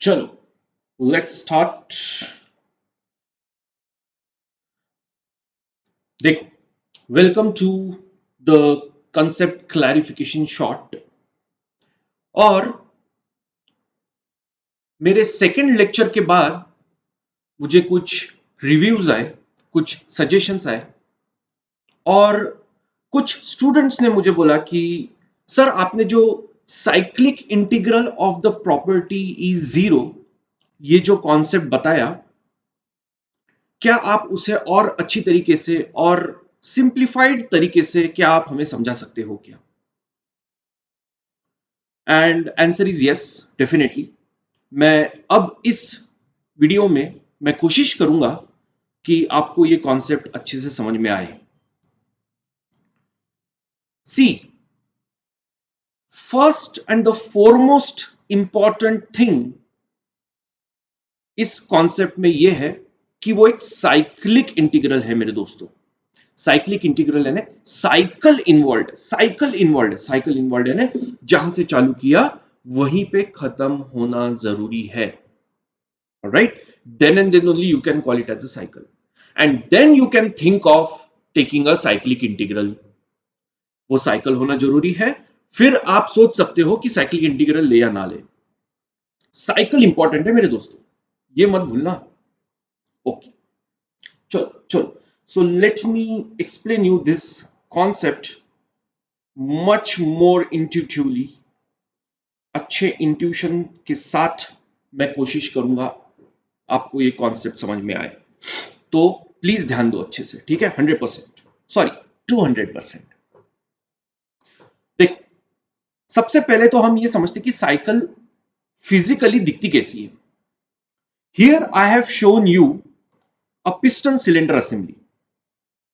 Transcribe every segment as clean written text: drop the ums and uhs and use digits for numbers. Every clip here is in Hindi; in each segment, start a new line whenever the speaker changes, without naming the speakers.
चलो लेट्स स्टार्ट। देखो, welcome to the concept clarification short. और मेरे सेकंड लेक्चर के बाद मुझे कुछ रिव्यूज आए, कुछ सजेशंस आए, और कुछ स्टूडेंट्स ने मुझे बोला कि सर आपने जो cyclic integral of the property is zero ये जो कॉन्सेप्ट बताया, क्या आप उसे और अच्छी तरीके से और सिंप्लीफाइड तरीके से क्या आप हमें समझा सकते हो क्या? And answer is yes, definitely. मैं अब इस वीडियो में मैं कोशिश करूंगा कि आपको ये कॉन्सेप्ट अच्छे से समझ में आए। See, first and the foremost important thing इस कॉन्सेप्ट में यह है कि वो एक साइक्लिक इंटीग्रल है मेरे दोस्तों। साइक्लिक इंटीग्रल है ना, साइकिल इन्वॉल्व, साइकिल इन्वॉल्व है ना, जहां से चालू किया वहीं पे खत्म होना जरूरी है। Right, then and then only you can call it as a cycle, and then you can think of taking a cyclic integral। वो साइकिल होना जरूरी है, फिर आप सोच सकते हो कि साइक्लिक इंटीग्रल ले या ना ले। साइकिल इंपॉर्टेंट है मेरे दोस्तों, ये मत भूलना। ओके, चलो चलो, so let me explain you this concept much more intuitively. अच्छे इंट्यूशन के साथ मैं कोशिश करूंगा आपको ये कॉन्सेप्ट समझ में आए, तो प्लीज ध्यान दो अच्छे से, ठीक है? 100%, सॉरी 200%। देखो, सबसे पहले तो हम ये समझते कि साइकिल फिजिकली दिखती कैसी है। Here I have shown you a piston cylinder assembly.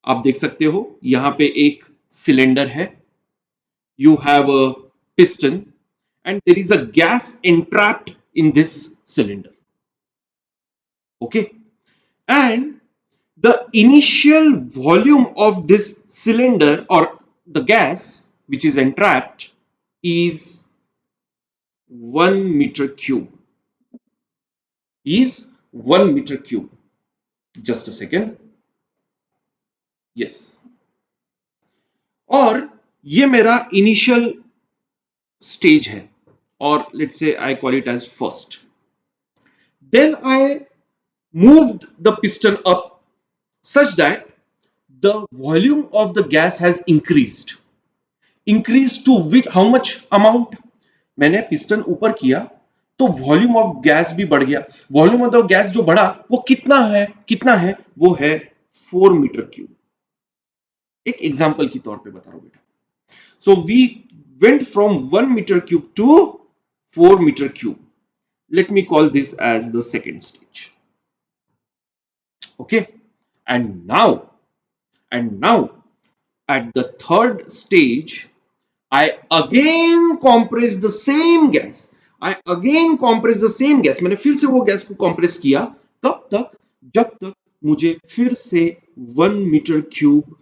आप देख सकते हो यहां पे एक सिलेंडर है, you have a piston, and there is a gas entrapped in this cylinder. Okay, and the initial volume of this cylinder or the gas which is entrapped is 1 meter cube, is 1 meter cube. Just a second. Yes, और ये मेरा इनिशियल स्टेज है, और let's say I call it as first. Then I moved the piston up such that the volume of the gas has increased. Increased to which, how much amount? मैंने पिस्टन ऊपर किया तो वॉल्यूम ऑफ गैस भी बढ़ गया। वॉल्यूम ऑफ द गैस जो बढ़ा वो कितना है? कितना है? वो है 4 मीटर क्यूब। एक एग्जांपल के तौर पे बता रहा हूं बेटा। So we went from 1 meter cube to 4 meter cube. Let me call this as the second stage. Okay, and now at the third stage I again compress the same gas। मैंने फिर से वो गैस को कंप्रेस किया, कब तक? जब तक मुझे फिर से 1 मीटर क्यूब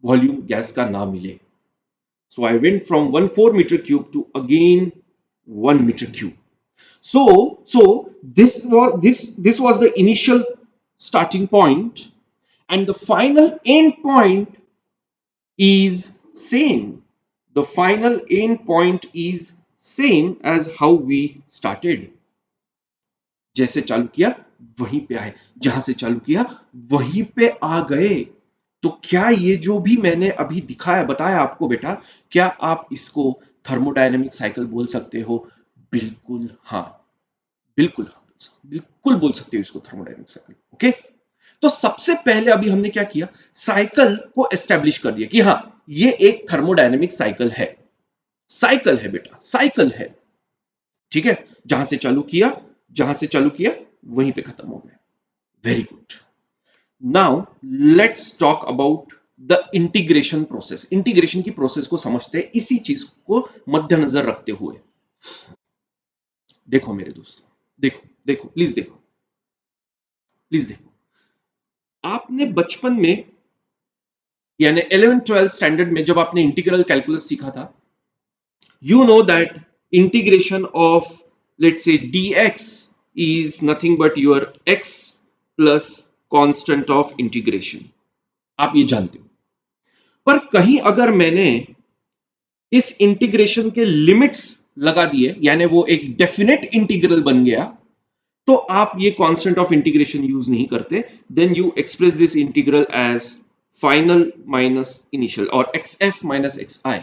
वॉल्यूम गैस का ना मिले। So I went from 1 4 metre cube to again 1 metre cube. So this was the initial starting point, and the final end point is same. The final end point is same as how we started। जैसे चालू किया वहीं पे आए, जहां से चालू किया वहीं पे आ गए। तो क्या ये जो भी मैंने अभी दिखाया, बताया आपको बेटा, क्या आप इसको थर्मोडायनेमिक साइकिल बोल सकते हो? बिल्कुल हाँ, बिल्कुल हाँ, बिल्कुल बोल सकते हो इसको थर्मोडायनेमिक साइकिल। ओके, तो सबसे पहले अभी हमने क्या किया? साइकिल को एस्टेब्लिश कर दिया कि हाँ ये एक थर्मोडायनेमिक साइकिल है। साइकिल है बेटा, साइकिल है, ठीक है? जहां से चालू किया वहीं पे खत्म हो गया। Very good. Now let's talk about the integration process. Integration की प्रोसेस को समझते हैं इसी चीज को मद्देनजर रखते हुए। देखो मेरे दोस्तों, देखो देखो, प्लीज देखो, प्लीज देखो। आपने बचपन में यानी 11th 12th स्टैंडर्ड में जब आपने इंटीग्रल कैलकुलस सीखा था, you know that integration of let's say dx is nothing but your x plus constant of integration, आप ये जानते हो। पर कहीं अगर मैंने इस इंटीग्रेशन के लिमिट्स लगा दिए, यानी वो एक डेफिनेट इंटीग्रल बन गया, तो आप ये कांस्टेंट ऑफ इंटीग्रेशन यूज नहीं करते, then you express this integral as final minus initial और xf minus xi.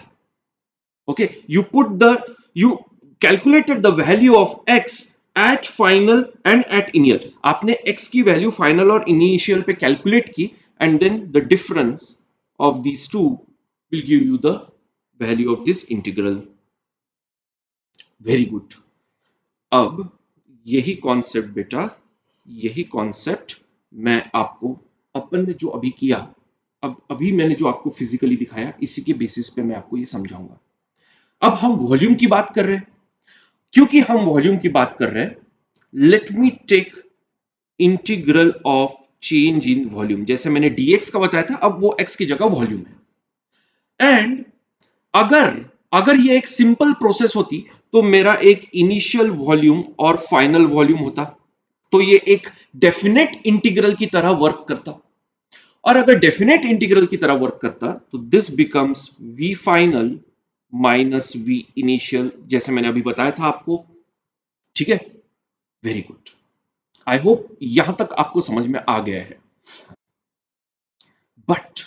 Okay, you calculated the value of x at final and at initial. आपने x की वैल्यू फाइनल और इनिशियल पे कैलकुलेट की, and then the difference of these two will give you the value of this integral. Very good. अब यही कॉन्सेप्ट बेटा, यही कॉन्सेप्ट मैं आपको अपन ने जो अभी किया, अब अभी मैंने जो आपको फिजिकली दिखाया, इसी के बेसिस पे मैं आपको ये समझाऊंगा। अब हम वॉल्यूम की बात कर रहे हैं, क्योंकि हम वॉल्यूम की बात कर रहे हैं, let me take integral of change in volume. जैसे मैंने dx का बताया था, अब वो x की जगह वॉल्यूम है। एंड अगर ये एक सिंपल प्रोसेस होती तो मेरा एक इनिशियल वॉल्यूम और फाइनल वॉल्यूम होता, तो ये एक डेफिनेट इंटीग्रल की तरह वर्क करता। और अगर डेफिनेट इंटीग्रल की तरह वर्क करता तो this becomes v final minus v initial, जैसे मैंने अभी बताया था आपको। ठीक है, वेरी गुड। आई होप यहां तक आपको समझ में आ गया है। बट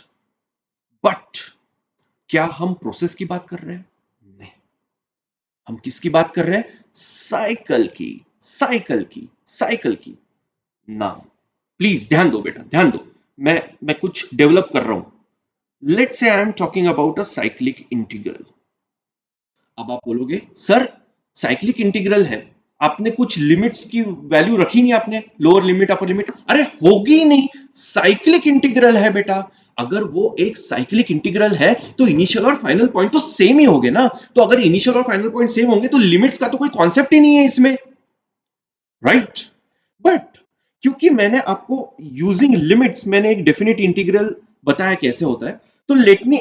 क्या हम प्रोसेस की बात कर रहे हैं? नहीं, हम किसकी बात कर रहे हैं? साइकिल की, साइकिल की। ना, प्लीज ध्यान दो बेटा, ध्यान दो, मैं कुछ डेवलप कर रहा हूं। Let's say I am talking about a cyclic integral. अब आप बोलोगे सर साइक्लिक इंटीग्रल है, आपने कुछ लिमिट्स की वैल्यू रखी नहीं, आपने लोअर लिमिट अपर लिमिट। अरे होगी ही नहीं, साइक्लिक इंटीग्रल है बेटा। अगर वो एक साइक्लिक इंटीग्रल है तो इनिशियल और फाइनल पॉइंट तो सेम ही होंगे ना। तो अगर इनिशियल और फाइनल पॉइंट सेम होंगे तो लिमिट्स का तो कोई कॉन्सेप्ट ही नहीं है इसमें, राइट? बट क्योंकि मैंने आपको यूजिंग लिमिट्स, मैंने एक डेफिनेट इंटीग्रल बताया कैसे होता है, तो let me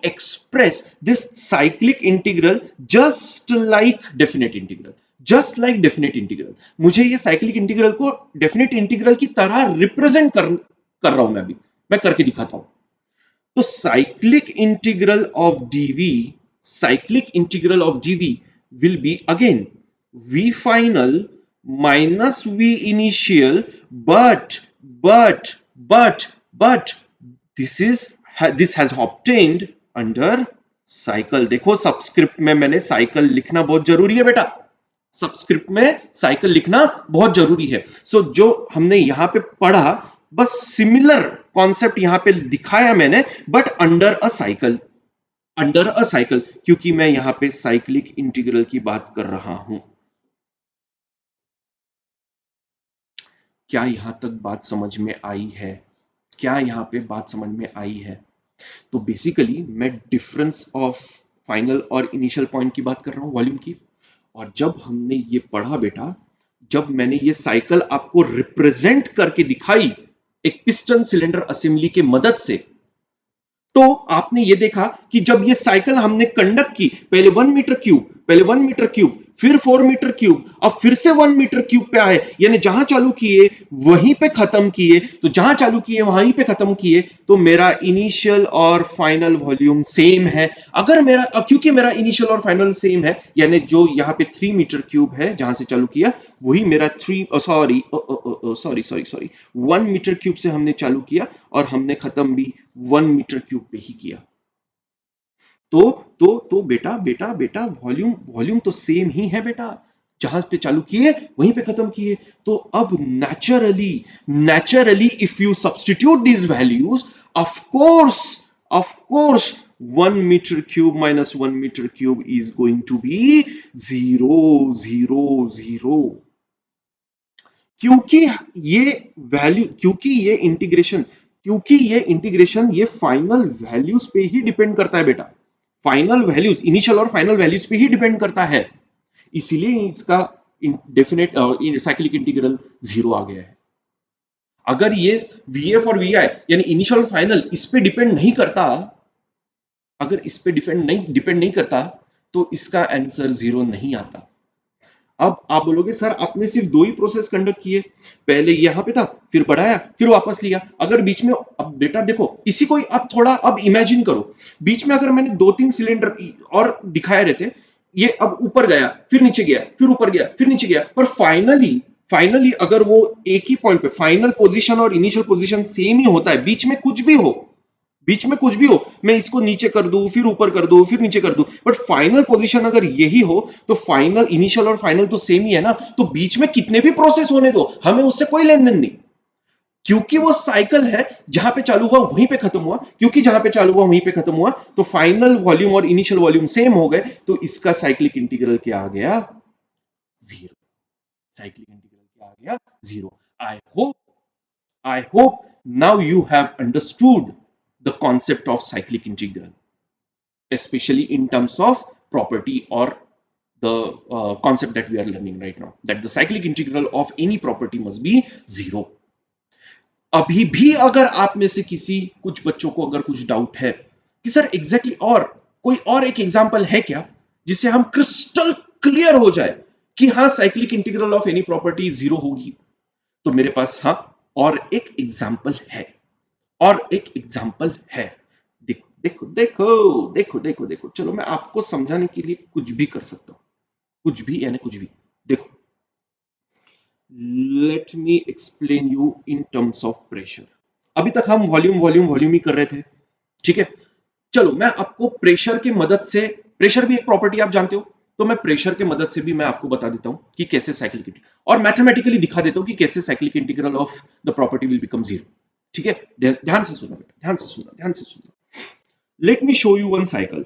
express this cyclic integral just like definite integral, मुझे ये साइक्लिक इंटीग्रल को डेफिनेट इंटीग्रल की तरह रिप्रेजेंट कर रहा हूं मैं करके दिखाता हूं। तो cyclic integral of dv will be again v final minus v initial, but this has obtained under cycle. देखो सबस्क्रिप्ट में मैंने साइकिल लिखना बहुत जरूरी है बेटा, सबस्क्रिप्ट में साइकिल लिखना बहुत जरूरी है। सो जो हमने यहां पे पढ़ा, बस सिमिलर कॉन्सेप्ट यहां पे दिखाया मैंने, बट अंडर अ साइकिल, क्योंकि मैं यहां पे साइक्लिक इंटीग्रल की बात कर रहा हूं। क्या यहां तक बात समझ में आई है? क्या यहां पे बात समझ में आई है? तो बेसिकली मैं डिफरेंस ऑफ फाइनल और इनिशियल पॉइंट की बात कर रहा हूं, वॉल्यूम की। और जब हमने ये पढ़ा बेटा, जब मैंने ये साइकिल आपको रिप्रेजेंट करके दिखाई एक पिस्टन सिलेंडर असेंबली के मदद से, तो आपने ये देखा कि जब ये साइकिल हमने कंडक्ट की, पहले 1 मीटर क्यूब, फिर 4 मीटर क्यूब, अब फिर से 1 मीटर क्यूब पे आए, यानी जहां चालू किए वहीं पे खत्म किए, तो जहां चालू किए वहीं पे खत्म किए, तो मेरा इनिशियल और फाइनल वॉल्यूम सेम है। अगर क्योंकि मेरा इनिशियल और फाइनल सेम है, यानी जो यहां पे 3 मीटर क्यूब है जहां से चालू किया, वही मेरा 1 मीटर क्यूब से हमने चालू किया और हमने खत्म भी 1 मीटर क्यूब पे ही किया। तो बेटा वॉल्यूम तो सेम ही है बेटा, जहां पे चालू किए वहीं पे खत्म किए। तो अब naturally if you substitute these values, of course 1 metre cube minus 1 metre cube is going to be 0 क्योंकि ये इंटीग्रेशन ये फाइनल वैल्यूज पे ही डिपेंड करता है बेटा, फाइनल वैल्यूज, इनिशियल और फाइनल वैल्यूज पे ही डिपेंड करता है। इसीलिए इसका डेफिनेट साइक्लिक इंटीग्रल 0 आ गया है। अगर ये वीएफ और वीआई यानी इनिशियल और फाइनल इस पे डिपेंड नहीं करता, अगर इस पे डिपेंड नहीं करता, तो इसका आंसर 0 नहीं आता। अब आप बोलोगे सर आपने सिर्फ दो ही प्रोसेस कंडक्ट किए, पहले यहां पे था, फिर बढ़ाया, फिर वापस लिया। अगर बीच में, अब बेटा देखो इसी को अब थोड़ा अब इमेजिन करो, बीच में अगर मैंने दो तीन सिलेंडर और दिखाए रहते, ये अब ऊपर गया, फिर नीचे गया, फिर ऊपर गया, फिर नीचे गया, पर फाइनली फाइनली अगर वो एक ही पॉइंट पे फाइनल पोजीशन और इनिशियल पोजीशन सेम ही होता है, बीच में कुछ भी हो, बीच में कुछ भी हो, मैं इसको नीचे कर दूं, फिर ऊपर कर दूं, फिर नीचे कर दूं, बट फाइनल पोजीशन अगर यही हो, तो फाइनल इनिशियल और फाइनल तो सेम ही है ना, तो बीच में कितने भी प्रोसेस होने दो, हमें उससे कोई लेन देन नहीं, क्योंकि वो साइकिल है, जहां पे चालू हुआ वहीं पे खत्म हुआ, क्योंकि जहां पे चालू हुआ वहीं पे खत्म हुआ, तो फाइनल वॉल्यूम और इनिशियल वॉल्यूम सेम हो गए, तो इसका साइक्लिक इंटीग्रल क्या आ गया? जीरो। साइक्लिक इंटीग्रल क्या आ गया? Zero. I hope now you have understood the concept of cyclic integral, especially in terms of property or the concept that we are learning right now, that the cyclic integral of any property must be zero. अभी भी अगर आप में से किसी कुछ बच्चों को अगर कुछ डाउट है कि सर एग्जैक्टली और कोई और एक एग्जांपल है क्या जिससे हम क्रिस्टल क्लियर हो जाए कि हाँ cyclic integral of any property zero होगी, तो मेरे पास हाँ और एक एग्जाम्पल है, और एक एग्जाम्पल है। देखो देखो देखो देखो देखो देखो, चलो मैं आपको समझाने के लिए कुछ भी कर सकता हूं, कुछ भी यानी कुछ भी। देखो, let me explain you in terms of pressure. अभी तक हम वॉल्यूम वॉल्यूम वॉल्यूम ही कर रहे थे, ठीक है। चलो मैं आपको प्रेशर की मदद से, प्रेशर भी एक प्रॉपर्टी आप जानते हो, तो मैं प्रेशर की मदद से भी मैं आपको बता देता हूं कि कैसे साइक्लिक इंटीग्रल, और मैथमेटिकली दिखा देता हूं कि कैसे cyclic integral of the property will become zero. ठीक है, ध्यान से सुनना बेटा, ध्यान से सुनना, ध्यान से सुनना। Let me show you one cycle.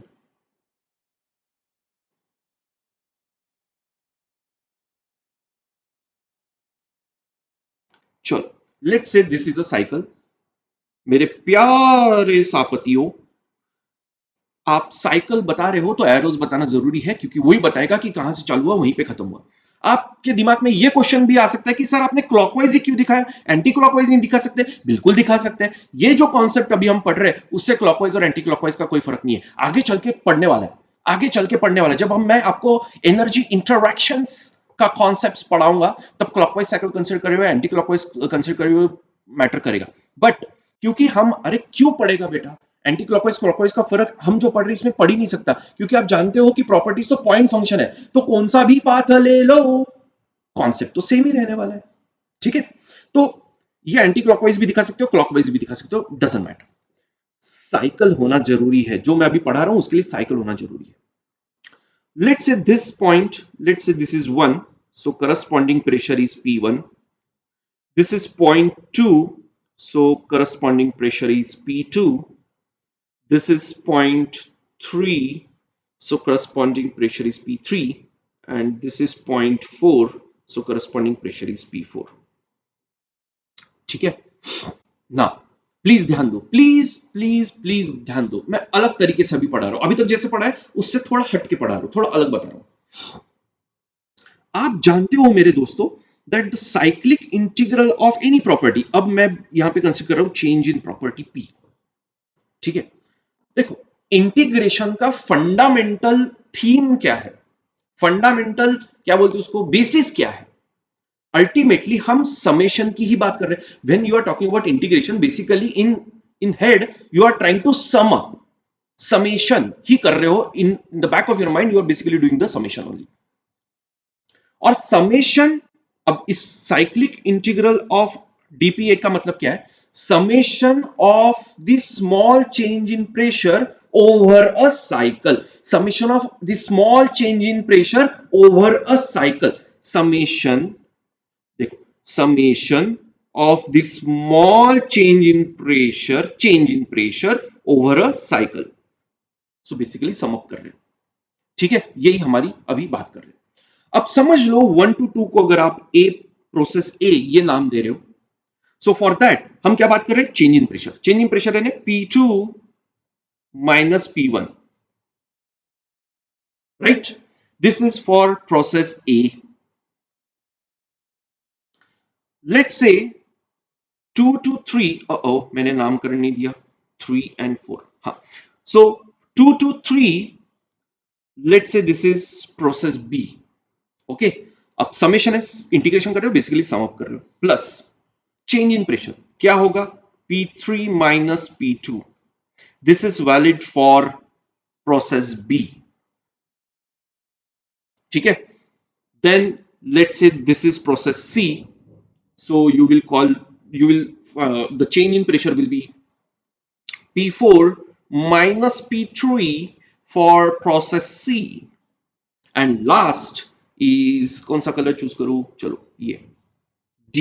चलो लेट से दिस इज अ साइकिल। मेरे प्यारे सापतियों, आप साइकिल बता रहे हो तो एरोज बताना जरूरी है, क्योंकि वही बताएगा कि कहां से चालू हुआ वहीं पे खत्म हुआ। आपके दिमाग में यह क्वेश्चन भी आ सकता है कि सर आपने क्लॉकवाइज ही क्यों दिखाया, एंटी क्लॉकवाइज नहीं दिखा सकते? बिल्कुल दिखा सकते हैं। ये जो कॉन्सेप्ट अभी हम पढ़ रहे हैं उससे क्लॉकवाइज और एंटी क्लॉकवाइज का कोई फर्क नहीं है, आगे चल के पढ़ने वाला है, आगे चल के पढ़ने वाला है। जब हम मैं आपको एनर्जी इंटरैक्शंस का कॉन्सेप्ट पढ़ाऊंगा तब क्लॉकवाइज साइकिल कंसिडर करे हुए, एंटी क्लॉकवाइज कंसिडर करे हुए मैटर करेगा। बट क्योंकि हम, अरे क्यों पढ़ेगा बेटा, एंटी क्लॉकवाइज क्लॉकवाइज का फर्क हम जो पढ़ रहे हैं इसमें पढ़ ही नहीं सकता, क्योंकि आप जानते हो कि प्रॉपर्टीज तो पॉइंट फंक्शन है, तो कौन सा भी पाथ ले लो कॉन्सेप्ट तो सेम ही रहने वाला है। ठीक है, तो ये एंटी क्लॉकवाइज भी दिखा सकते हो, क्लॉकवाइज भी दिखा सकते हो, डजंट मैटर। साइकिल होना जरूरी है, जो मैं अभी पढ़ा रहा हूं उसके लिए साइकिल होना जरूरी है। Let's say this point, let's say this is 1, so corresponding pressure is P1. This is point 2, so corresponding pressure is P2. This is point 3, so corresponding pressure is P3. And this is point 4, so corresponding pressure is P4. ठीक है ना? प्लीज ध्यान दो, प्लीज प्लीज प्लीज ध्यान दो, मैं अलग तरीके से अभी पढ़ा रहा हूं, अभी तक जैसे पढ़ा है उससे थोड़ा हट के पढ़ा रहा हूं, थोड़ा अलग बता रहा हूं। आप जानते हो मेरे दोस्तों that the cyclic integral of any property, अब मैं यहां पे कंसीडर कर रहा हूं चेंज इन प्रॉपर्टी पी। ठीक है, देखो इंटीग्रेशन का फंडामेंटल थीम क्या है, फंडामेंटल क्या बोलते हैं उसको, बेसिस क्या है? अल्टीमेटली हम समेशन की ही बात कर रहे हैं। When you are talking about integration, basically in in head you are trying to sum up, summation ही कर रहे हो, in the back of your mind you are basically doing the summation only. और समेशन, अब इस साइक्लिक इंटीग्रल ऑफ डीपीए का मतलब क्या है? Summation of the small change in pressure over a cycle, summation of the small change in pressure over a cycle, summation, देखो summation of the small change in pressure over a cycle. So basically sum up कर रहे हैं। ठीक है, यही हमारी अभी बात कर रहे हैं। अब समझ लो 1 to 2 को अगर आप ए, प्रोसेस ए ये नाम दे रहे हो, सो फॉर दैट हम क्या बात कर रहे हैं? Change in pressure, change in pressure यानी P2 minus P1, right? This is for process A. Let's say 2 to 3, मैंने नामकरण नहीं दिया, 3 and 4, हाँ, so 2 to 3, let's say this is process B. Okay, अब समेशन है, इंटीग्रेशन कर रहे हो, बेसिकली सम अप कर रहे हो, प्लस चेंज इन प्रेशर क्या होगा, P3 minus P2, this is valid for process B, ठीक है। Then let's say this is process C, so you will the change in pressure will be P4 minus P3 for process C, and last is कौन सा कलर चूज करूं, चलो ये D.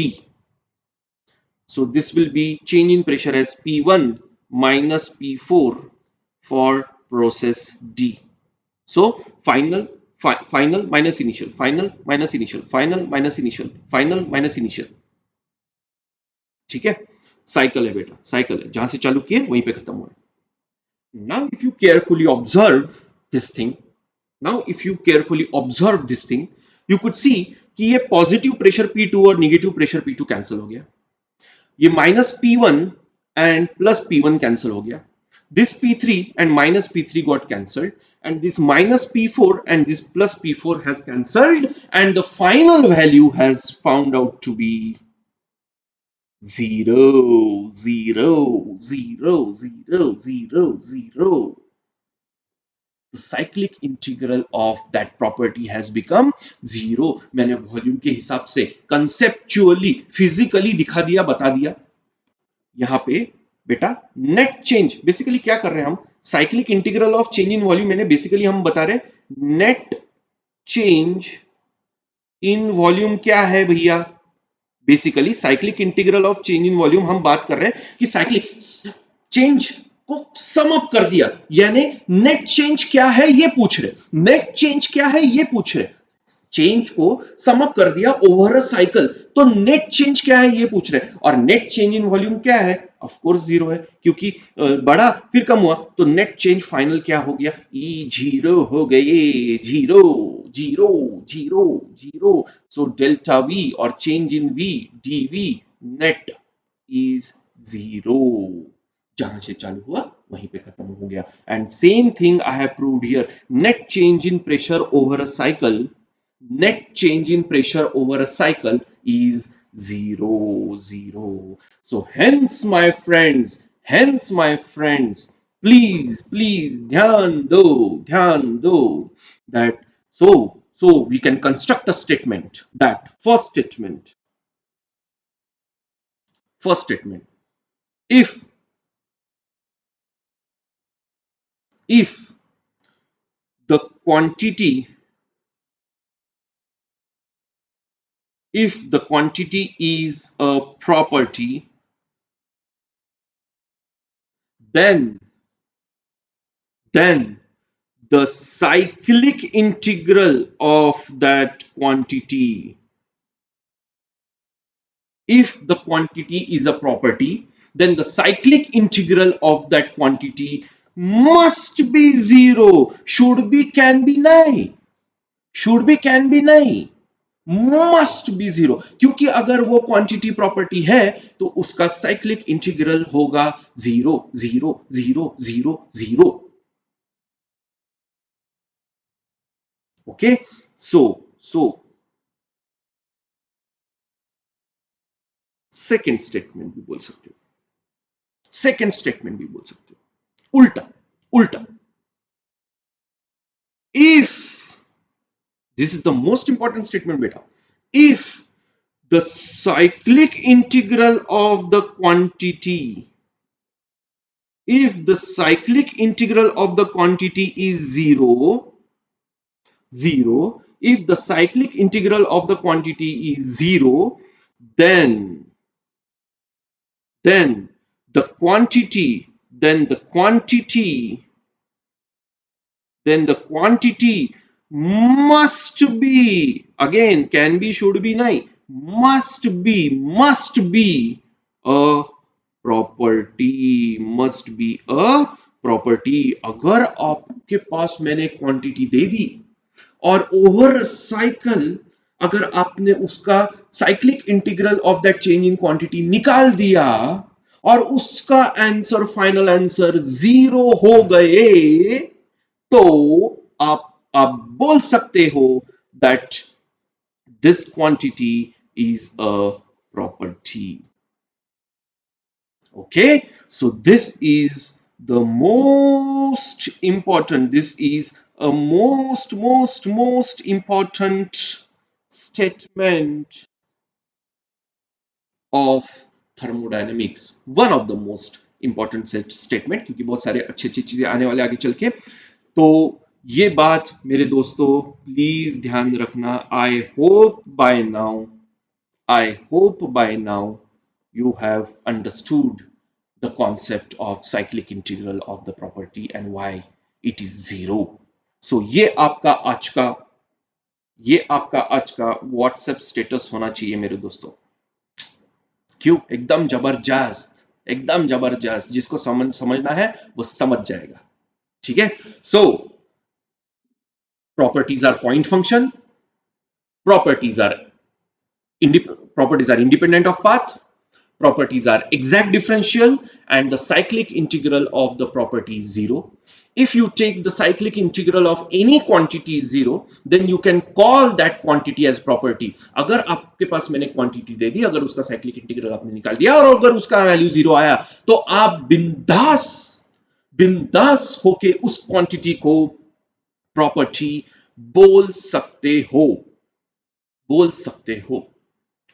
So this will be change in pressure as P1 minus P4 for process D. So final minus initial, final minus initial, final minus initial, final minus initial, ठीक है। साइकिल है बेटा, साइकिल है, जहां से चालू किए वहीं पे खत्म हुआ। Now, if you carefully observe this thing, now if you carefully observe this thing, you could see कि ये पॉजिटिव प्रेशर P2 और नेगेटिव प्रेशर P2 कैंसिल हो गया, ये minus P1 and plus P1 cancel हो गया, this P3 and minus P3 got cancelled, and this minus P4 and this plus P4 has cancelled, and the final value has found out to be 0, 0, 0, 0, 0, 0. The cyclic integral of that property has become 0. मैंने वॉल्यूम के हिसाब से कंसेप्चुअली फिजिकली दिखा दिया, बता दिया। यहां पे बेटा नेट चेंज बेसिकली क्या कर रहे हैं हम, cyclic integral of change in volume, मैंने बेसिकली हम बता रहे नेट चेंज इन वॉल्यूम क्या है भैया, basically cyclic integral of change in volume हम बात कर रहे हैं कि साइक्लिक चेंज को सम अप कर दिया, यानी नेट चेंज क्या है ये पूछ रहे, नेट चेंज क्या है ये पूछ रहे, चेंज को सम अप कर दिया ओवर अ साइकिल, तो नेट चेंज क्या है ये पूछ रहे, और नेट चेंज इन वॉल्यूम क्या है, ऑफ कोर्स जीरो है, क्योंकि बड़ा फिर कम हुआ, तो नेट चेंज फाइनल क्या हो गया, ई जीरो हो गए, zero zero zero zero, so delta V और change in V dV net is zero, जहां से चालू हुआ वहीं पे खत्म हो गया। And same thing I have proved here, net change in pressure over a cycle, net change in pressure over a cycle is 0, 0. So hence my friends, please ध्यान दो that so we can construct a statement, that first statement, if the quantity if the quantity is a property, then the cyclic integral of that quantity, if the quantity is a property, then the cyclic integral of that quantity must be 0, should be can be नहीं, should be can be नहीं, मस्ट बी 0, क्योंकि अगर वो क्वांटिटी प्रॉपर्टी है तो उसका साइक्लिक इंटीग्रल होगा 0, 0, 0, 0, 0. ओके, सो सेकेंड स्टेटमेंट भी बोल सकते हो, सेकेंड स्टेटमेंट भी बोल सकते हो, उल्टा उल्टा, if this is the most important statement beta, if the cyclic integral of the quantity, if the cyclic integral of the quantity is 0, 0, if the cyclic integral of the quantity is 0, then the quantity then the quantity must be, again can be should be nahi, must be a property, must be a property. अगर आपके पास मैंने क्वांटिटी दे दी और ओवर साइकिल अगर आपने उसका cyclic integral of that change in quantity निकाल दिया और उसका आंसर फाइनल आंसर 0 हो गए, तो आप बोल सकते हो that This quantity is a property. Okay, so this is the most important, this is a most important statement of thermodynamics, one of the most important statement, क्योंकि बहुत सारे अच्छी अच्छी चीजें आने वाले आगे चल के। तो ये बात मेरे दोस्तों प्लीज ध्यान रखना। I hope by now you have understood the concept of cyclic integral of the property and why it is zero. So ये आपका आज का व्हाट्सएप स्टेटस होना चाहिए मेरे दोस्तों। क्यों? एकदम जबरदस्त, जिसको समझना है वो समझ जाएगा। ठीक है, so properties are point function, properties are properties are independent of path, properties are exact differential, and the cyclic integral of the property is zero. If you take the cyclic integral of any quantity is zero, then you can call that quantity as property. अगर आपके पास मैंने क्वांटिटी दे दी, अगर उसका साइक्लिक इंटीग्रल आपने निकाल दिया और अगर उसका वैल्यू जीरो आया, तो आप बिंदास बिंदास होके उस क्वांटिटी को प्रॉपर्टी बोल सकते हो, बोल सकते हो।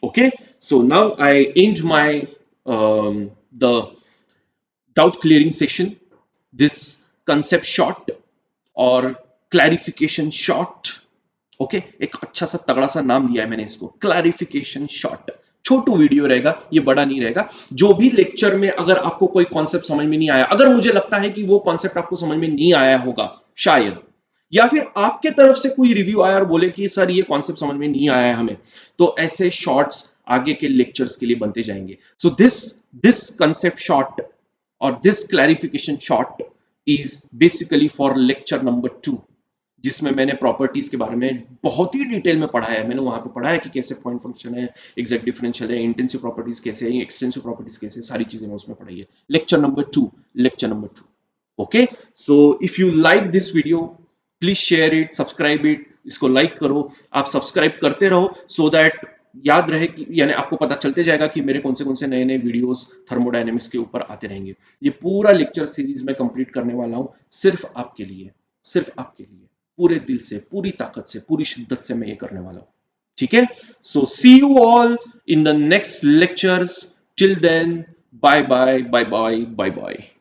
Okay, so now I end my the doubt clearing session, this concept short और clarification short. ओके, एक अच्छा सा तगड़ा सा नाम दिया है मैंने इसको, क्लैरिफिकेशन शॉर्ट। छोटू वीडियो रहेगा, ये बड़ा नहीं रहेगा। जो भी लेक्चर में अगर आपको कोई कॉन्सेप्ट समझ में नहीं आया, अगर मुझे लगता है कि वो कॉन्सेप्ट आपको समझ में नहीं आया होगा शायद, या फिर आपके तरफ से कोई रिव्यू आया और बोले कि सर ये कॉन्सेप्ट समझ में नहीं आया है हमें, तो ऐसे शॉर्ट्स आगे के लेक्चर्स के लिए बनते जाएंगे। सो दिस कंसेप्ट शॉर्ट और this clarification short is basically for lecture number 2, जिसमें मैंने प्रॉपर्टीज के बारे में बहुत ही डिटेल में पढ़ा है। मैंने वहां पे पढ़ा है कि कैसे पॉइंट फंक्शन है, एग्जैक्ट डिफरेंशियल है, इंटेंसिव प्रॉपर्टीज कैसे है, एक्सटेंसिव प्रॉपर्टीज कैसे, सारी चीजें मैं उसमें पढ़ाई है। Lecture number 2। Okay, so if you like this video please share it, subscribe it, इसको लाइक करो। आप सब्सक्राइब करते रहो सो दैट याद रहे कि यानी आपको पता चलते जाएगा कि मेरे कौन से नए नए वीडियोस थर्मोडायनेमिक्स के ऊपर आते रहेंगे। ये पूरा लेक्चर सीरीज में कंप्लीट करने वाला हूं सिर्फ आपके लिए, सिर्फ आपके लिए, पूरे दिल से, पूरी ताकत से, पूरी शिद्दत से मैं ये करने वाला हूं। ठीक है, so see you all in the next lectures. Till then, bye bye bye bye bye bye.